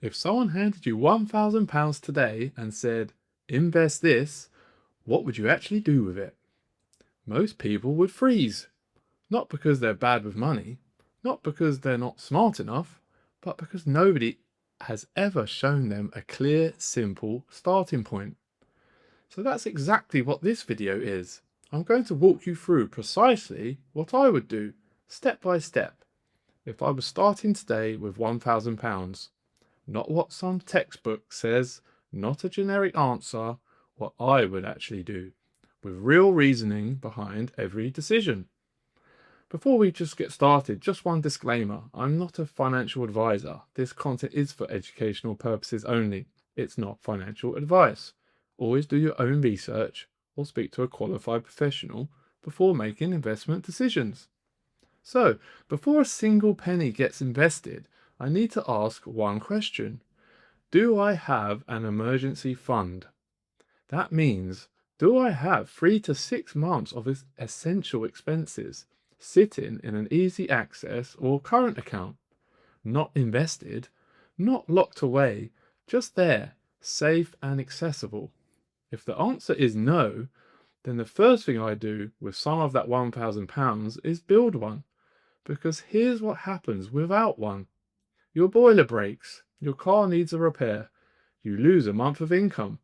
If someone handed you £1,000 today and said, invest this, what would you actually do with it? Most people would freeze. Not because they're bad with money, not because they're not smart enough, but because nobody has ever shown them a clear, simple starting point. So that's exactly what this video is. I'm going to walk you through precisely what I would do, step by step, if I was starting today with £1,000. Not what some textbook says, not a generic answer, what I would actually do, with real reasoning behind every decision. Before we just get started, just one disclaimer. I'm not a financial advisor. This content is for educational purposes only. It's not financial advice. Always do your own research or speak to a qualified professional before making investment decisions. So, before a single penny gets invested, I need to ask one question. Do I have an emergency fund? That means, do I have 3 to 6 months of essential expenses sitting in an easy access or current account? Not invested, not locked away, just there, safe and accessible. If the answer is no, then the first thing I do with some of that £1,000 is build one. Because here's what happens without one. Your boiler breaks, your car needs a repair, you lose a month of income,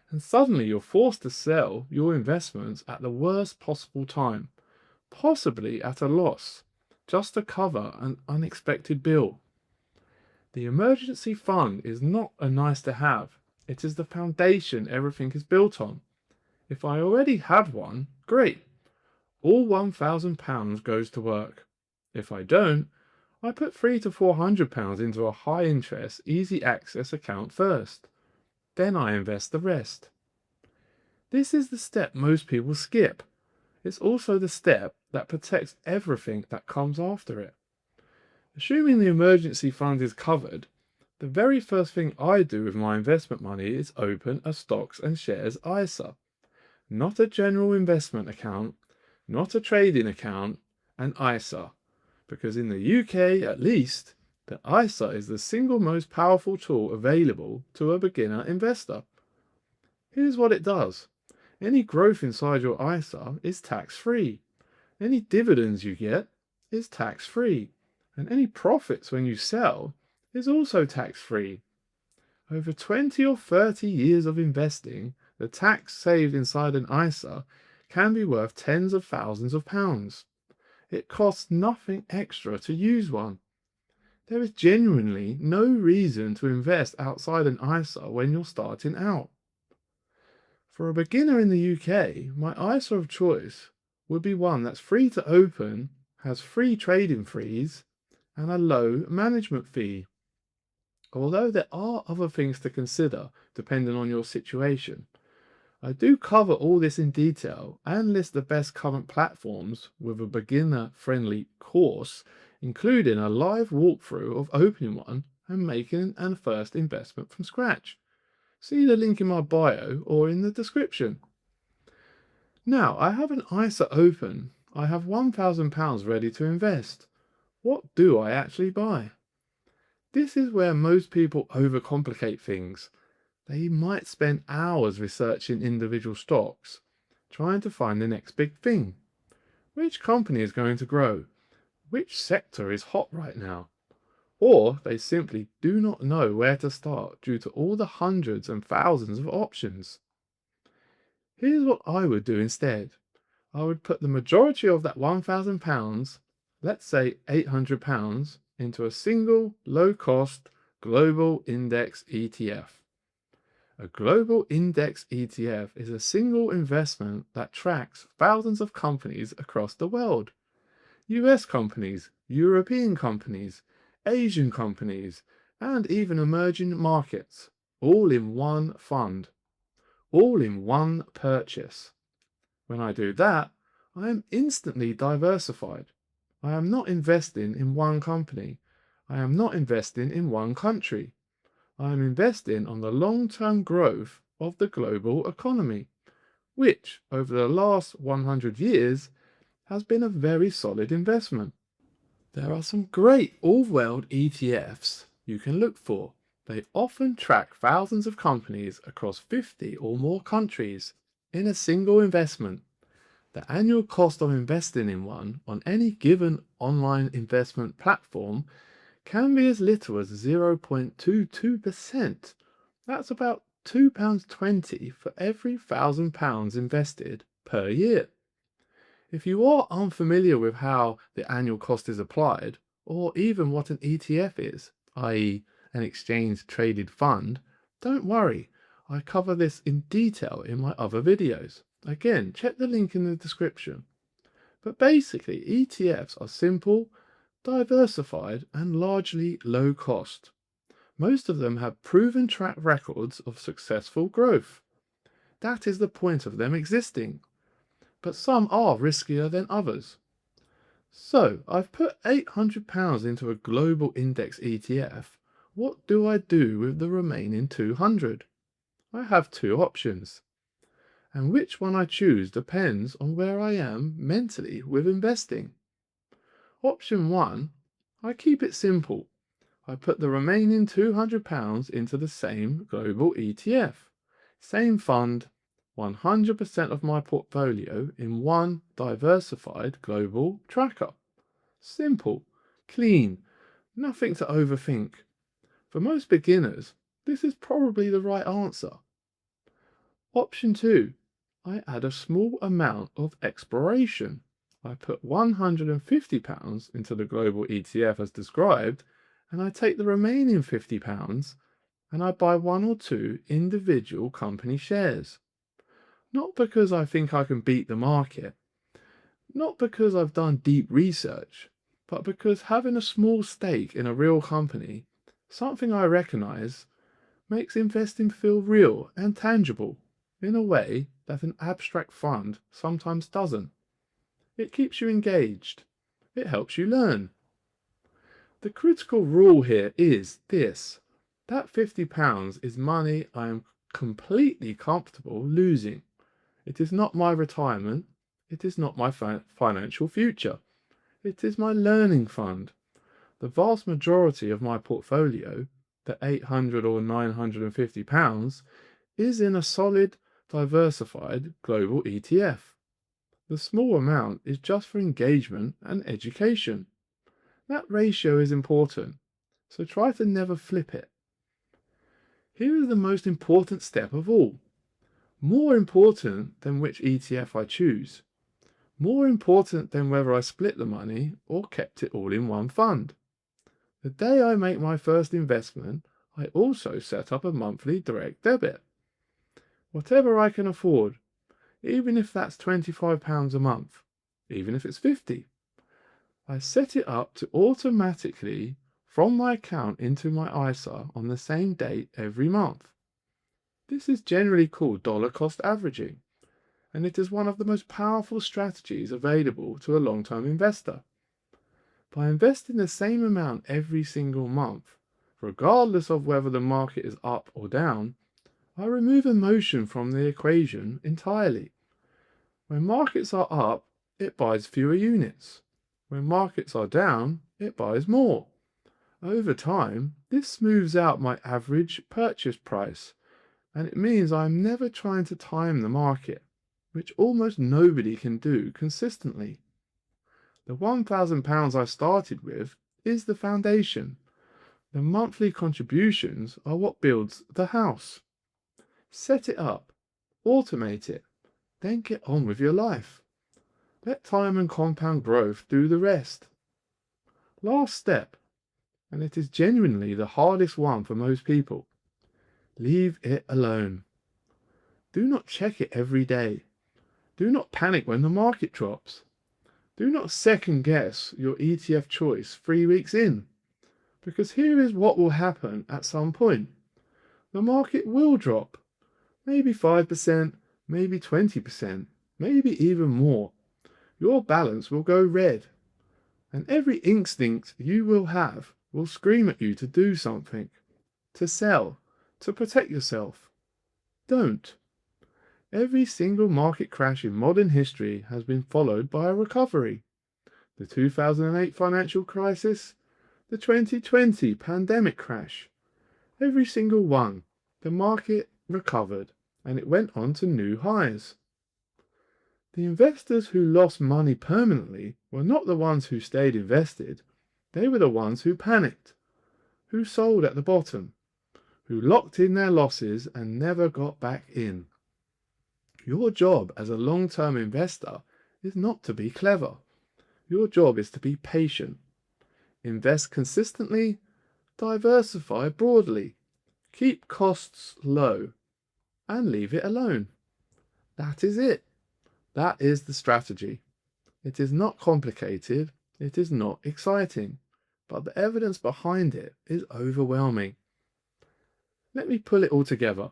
and suddenly you're forced to sell your investments at the worst possible time, possibly at a loss, just to cover an unexpected bill. The emergency fund is not a nice to have, it is the foundation everything is built on. If I already have one, great. All £1,000 goes to work. If I don't, I put £300 to £400 into a high interest, easy access account first. Then I invest the rest. This is the step most people skip. It's also the step that protects everything that comes after it. Assuming the emergency fund is covered, the very first thing I do with my investment money is open a stocks and shares ISA. Not a general investment account, not a trading account, an ISA. Because in the UK, at least, the ISA is the single most powerful tool available to a beginner investor. Here's what it does. Any growth inside your ISA is tax-free. Any dividends you get is tax-free. And any profits when you sell is also tax-free. Over 20 or 30 years of investing, the tax saved inside an ISA can be worth tens of thousands of pounds. It costs nothing extra to use one. There is genuinely no reason to invest outside an ISA when you're starting out. For a beginner in the UK, my ISA of choice would be one that's free to open, has free trading fees, and a low management fee. Although there are other things to consider depending on your situation. I do cover all this in detail and list the best current platforms with a beginner-friendly course, including a live walkthrough of opening one and making a first investment from scratch. See the link in my bio or in the description. Now, I have an ISA open. I have £1,000 ready to invest. What do I actually buy? This is where most people overcomplicate things. They might spend hours researching individual stocks, trying to find the next big thing. Which company is going to grow? Which sector is hot right now? Or they simply do not know where to start due to all the hundreds and thousands of options. Here's what I would do instead. I would put the majority of that £1,000, let's say £800, into a single low-cost global index ETF. A global index ETF is a single investment that tracks thousands of companies across the world. US companies, European companies, Asian companies, and even emerging markets, all in one fund, all in one purchase. When I do that, I am instantly diversified. I am not investing in one company. I am not investing in one country. I am investing on the long-term growth of the global economy, which over the last 100 years has been a very solid investment. There are some great all-world ETFs you can look for. They often track thousands of companies across 50 or more countries in a single investment. The annual cost of investing in one on any given online investment platform can be as little as 0.22%. That's about £2.20 for every £1,000 invested per year. If you are unfamiliar with how the annual cost is applied, or even what an ETF is, i.e., an exchange traded fund, don't worry, I cover this in detail in my other videos. Again, check the link in the description. But basically, ETFs are simple, diversified, and largely low cost. Most of them have proven track records of successful growth. That is the point of them existing. But some are riskier than others. So, I've put £800 into a global index ETF. What do I do with the remaining 200? I have two options. And which one I choose depends on where I am mentally with investing. Option 1, I keep it simple. I put the remaining £200 into the same global ETF. Same fund, 100% of my portfolio in one diversified global tracker. Simple, clean, nothing to overthink. For most beginners, this is probably the right answer. Option 2, I add a small amount of exploration. I put £150 into the global ETF as described, and I take the remaining £50 and I buy one or two individual company shares. Not because I think I can beat the market, not because I've done deep research, but because having a small stake in a real company, something I recognize, makes investing feel real and tangible in a way that an abstract fund sometimes doesn't. It keeps you engaged. It helps you learn. The critical rule here is this: that £50 is money I am completely comfortable losing. It is not my retirement. It is not my financial future. It is my learning fund. The vast majority of my portfolio, the £800 or £950, is in a solid, diversified global ETF. The small amount is just for engagement and education. That ratio is important, so try to never flip it. Here is the most important step of all. More important than which ETF I choose. More important than whether I split the money or kept it all in one fund. The day I make my first investment, I also set up a monthly direct debit. Whatever I can afford, even if that's £25 a month, even if it's 50. I set it up to automatically from my account into my ISA on the same date every month. This is generally called dollar cost averaging, and it is one of the most powerful strategies available to a long-term investor. By investing the same amount every single month, regardless of whether the market is up or down, I remove emotion from the equation entirely. When markets are up, it buys fewer units. When markets are down, it buys more. Over time, this smooths out my average purchase price, and it means I'm never trying to time the market, which almost nobody can do consistently. The £1,000 I started with is the foundation. The monthly contributions are what builds the house. Set it up, automate it, then get on with your life. Let time and compound growth do the rest. Last step, and it is genuinely the hardest one for most people. Leave it alone. Do not check it every day. Do not panic when the market drops. Do not second guess your ETF choice 3 weeks in, because here is what will happen at some point. The market will drop, maybe 5%, maybe 20%, maybe even more. Your balance will go red, and every instinct you will have will scream at you to do something, to sell, to protect yourself. Don't. Every single market crash in modern history has been followed by a recovery. The 2008 financial crisis, the 2020 pandemic crash, Every single one. The market recovered and it went on to new highs. The investors who lost money permanently were not the ones who stayed invested. They were the ones who panicked, who sold at the bottom, who locked in their losses and never got back in. Your job as a long-term investor is not to be clever. Your job is to be patient. Invest consistently, diversify broadly, keep costs low, and leave it alone. That is it. That is the strategy. It is not complicated, it is not exciting, but the evidence behind it is overwhelming. Let me pull it all together.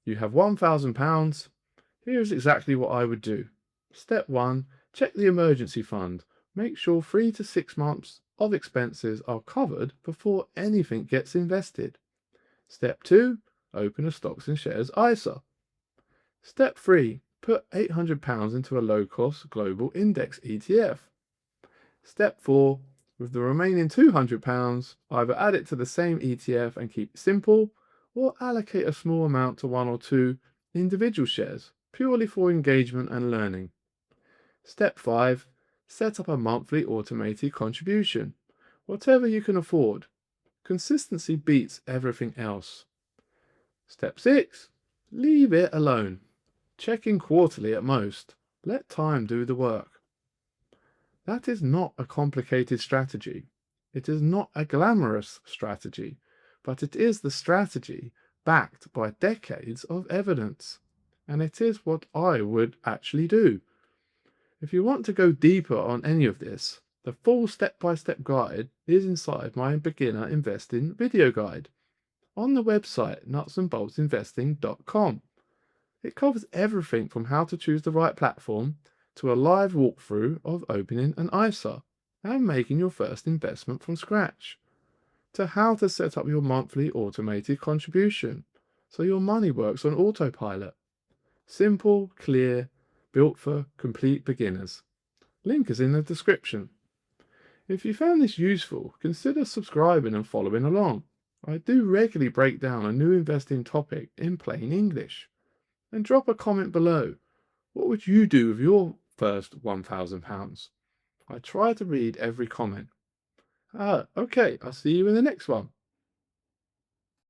You have £1,000. Here is exactly what I would do. Step 1, check the emergency fund. Make sure 3 to 6 months of expenses are covered before anything gets invested. Step 2, open a stocks and shares ISA. Step 3, put £800 into a low-cost global index ETF. Step 4, with the remaining £200, either add it to the same ETF and keep it simple, or allocate a small amount to 1 or 2 individual shares, purely for engagement and learning. Step 5, set up a monthly automated contribution, whatever you can afford. Consistency beats everything else. Step 6, leave it alone. Check in quarterly at most. Let time do the work. That is not a complicated strategy. It is not a glamorous strategy, but it is the strategy backed by decades of evidence. And it is what I would actually do. If you want to go deeper on any of this, the full step-by-step guide is inside my beginner investing video guide on the website nutsandboltsinvesting.com. It covers everything from how to choose the right platform to a live walkthrough of opening an ISA and making your first investment from scratch, to how to set up your monthly automated contribution so your money works on autopilot. Simple, clear, built for complete beginners. Link is in the description. If you found this useful, consider subscribing and following along. I do regularly break down a new investing topic in plain English. And drop a comment below. What would you do with your first £1,000? I try to read every comment. Okay, I'll see you in the next one.